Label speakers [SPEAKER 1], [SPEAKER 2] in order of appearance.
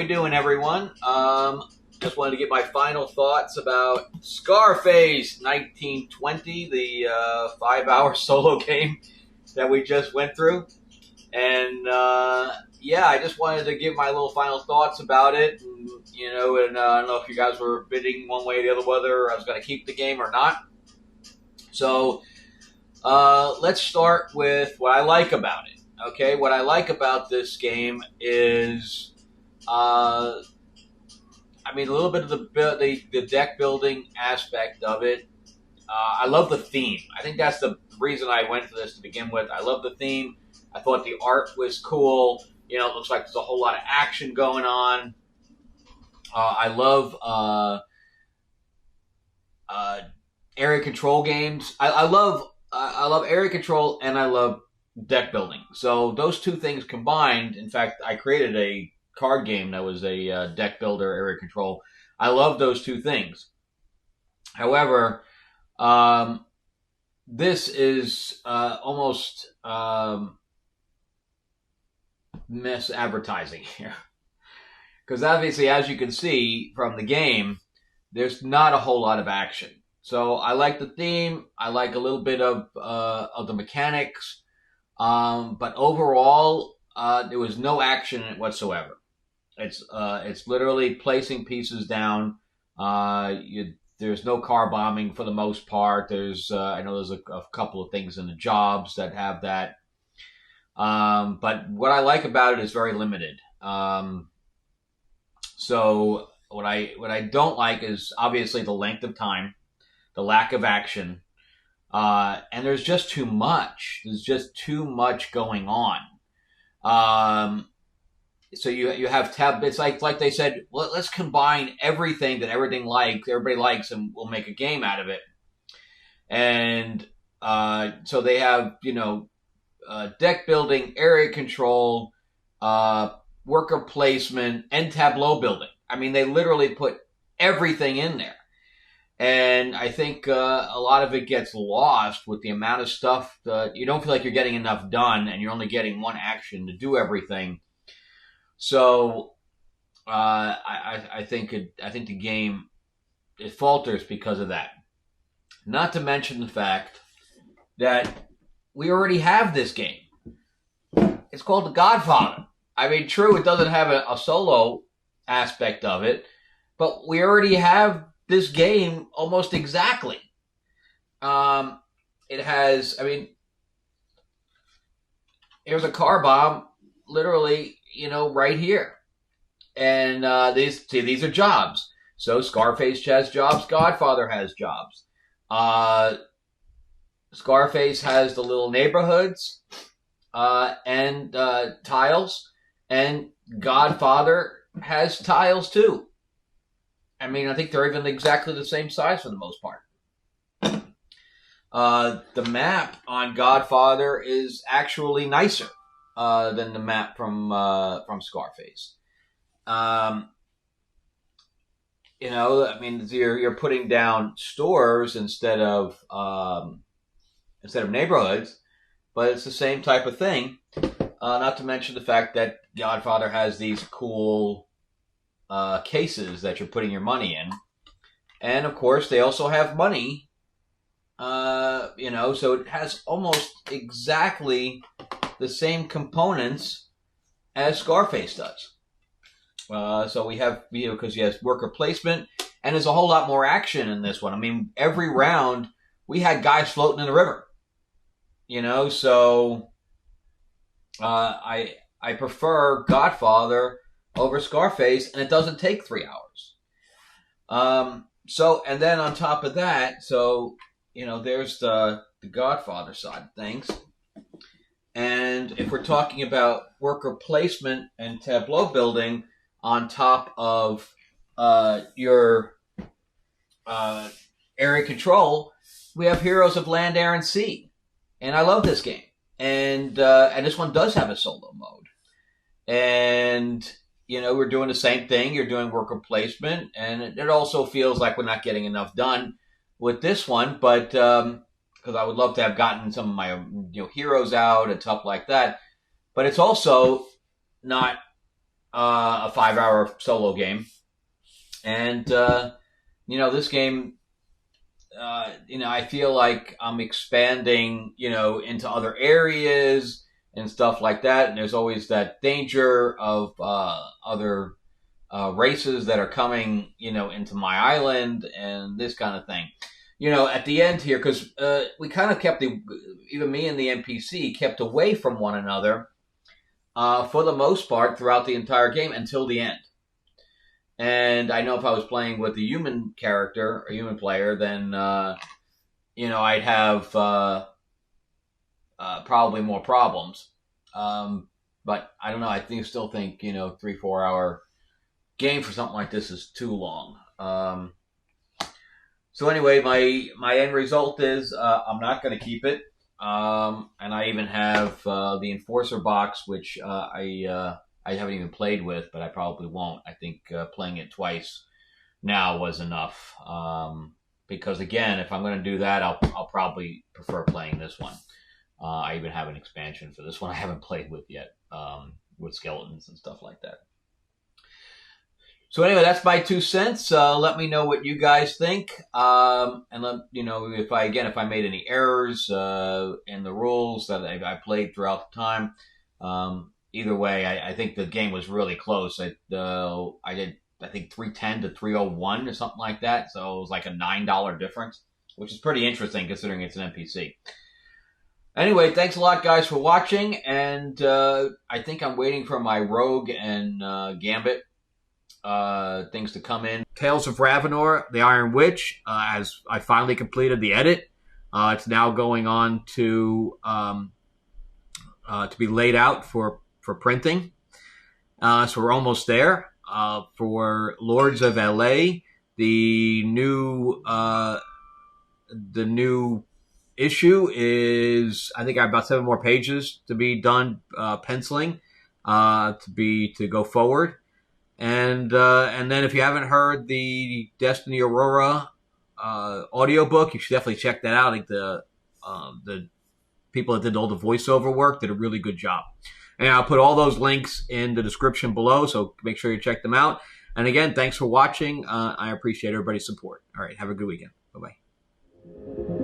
[SPEAKER 1] you doing, everyone? Just wanted to get my final thoughts about Scarface 1920, the 5-hour solo game that we just went through. And yeah, I just wanted to give my little final thoughts about it. And, I don't know if you guys were bidding one way or the other whether I was going to keep the game or not. So let's start with what I like about it. Okay, what I like about this game is, a little bit of the deck building aspect of it. I love the theme. I think that's the reason I went for this to begin with. I love the theme. I thought the art was cool. It looks like there's a whole lot of action going on. I love area control games. I love area control, and I love deck building. So those two things combined, in fact, I created a card game that was a deck builder, area control. I love those two things. However, this is almost miss advertising here. Because obviously, as you can see from the game, there's not a whole lot of action. So I like the theme. I like a little bit of the mechanics. But overall, there was no action in it whatsoever. It's literally placing pieces down. There's no car bombing for the most part. I know there's a couple of things in the jobs that have that. But what I like about it is very limited. So what I don't like is obviously the length of time, the lack of action. And there's just too much. There's just too much going on. So you have it's like they said, well, let's combine everything that everybody likes, and we'll make a game out of it. And so they have deck building, area control, worker placement, and tableau building. I mean, they literally put everything in there. And I think a lot of it gets lost with the amount of stuff that you don't feel like you're getting enough done, and you're only getting one action to do everything. So I think the game, it falters because of that. Not to mention the fact that we already have this game. It's called The Godfather. I mean, true, it doesn't have a solo aspect of it, but we already have this game almost exactly. It has, here's a car bomb, literally, right here. And these are jobs. So Scarface has jobs, Godfather has jobs. Scarface has the little neighborhoods and tiles, and Godfather has tiles too. I think they're even exactly the same size for the most part. The map on Godfather is actually nicer than the map from Scarface. You're putting down stores instead of neighborhoods, but it's the same type of thing. Not to mention the fact that Godfather has these cool cases that you're putting your money in. And of course, they also have money, so it has almost exactly the same components as Scarface does. So we have, because he has worker placement, and there's a whole lot more action in this one. Every round, we had guys floating in the river. So I prefer Godfather over Scarface, and it doesn't take 3 hours. And then on top of that, there's the Godfather side of things. And if we're talking about worker placement and tableau building on top of your area control, we have Heroes of Land, Air, and Sea. And I love this game. And this one does have a solo mode. And we're doing the same thing. You're doing worker placement, and it also feels like we're not getting enough done with this one. But because I would love to have gotten some of my heroes out and stuff like that. But it's also not a 5-hour solo game, and this game. I feel like I'm expanding, into other areas and stuff like that. And there's always that danger of other races that are coming, into my island and this kind of thing. At the end here, because we kind of even me and the NPC kept away from one another for the most part throughout the entire game until the end. And I know if I was playing with a human character, a human player, then I'd have probably more problems. But I don't know. Still think 3-4 hour game for something like this is too long. So anyway, my end result is I'm not going to keep it. And I even have the Enforcer box, which I haven't even played with, but I probably won't. I think playing it twice now was enough. Because again, if I'm going to do that, I'll probably prefer playing this one. I even have an expansion for this one I haven't played with yet, with skeletons and stuff like that. So anyway, that's my 2 cents. Let me know what you guys think, and let if I made any errors in the rules that I played throughout the time. Either way, I think the game was really close. I did, I think, 310 to 301 or something like that. So it was like a $9 difference, which is pretty interesting considering it's an NPC. Anyway, thanks a lot, guys, for watching. And I think I'm waiting for my Rogue and Gambit things to come in. Tales of Ravenor, the Iron Witch, as I finally completed the edit. It's now going on to be laid out for printing. So we're almost there. For Lords of LA, the new issue is, I think I have about 7 more pages to be done penciling to go forward. And then if you haven't heard the Destiny Aurora audiobook, you should definitely check that out. I think the people that did all the voiceover work did a really good job. And I'll put all those links in the description below, so make sure you check them out. And again, thanks for watching. I appreciate everybody's support. All right, have a good weekend. Bye-bye.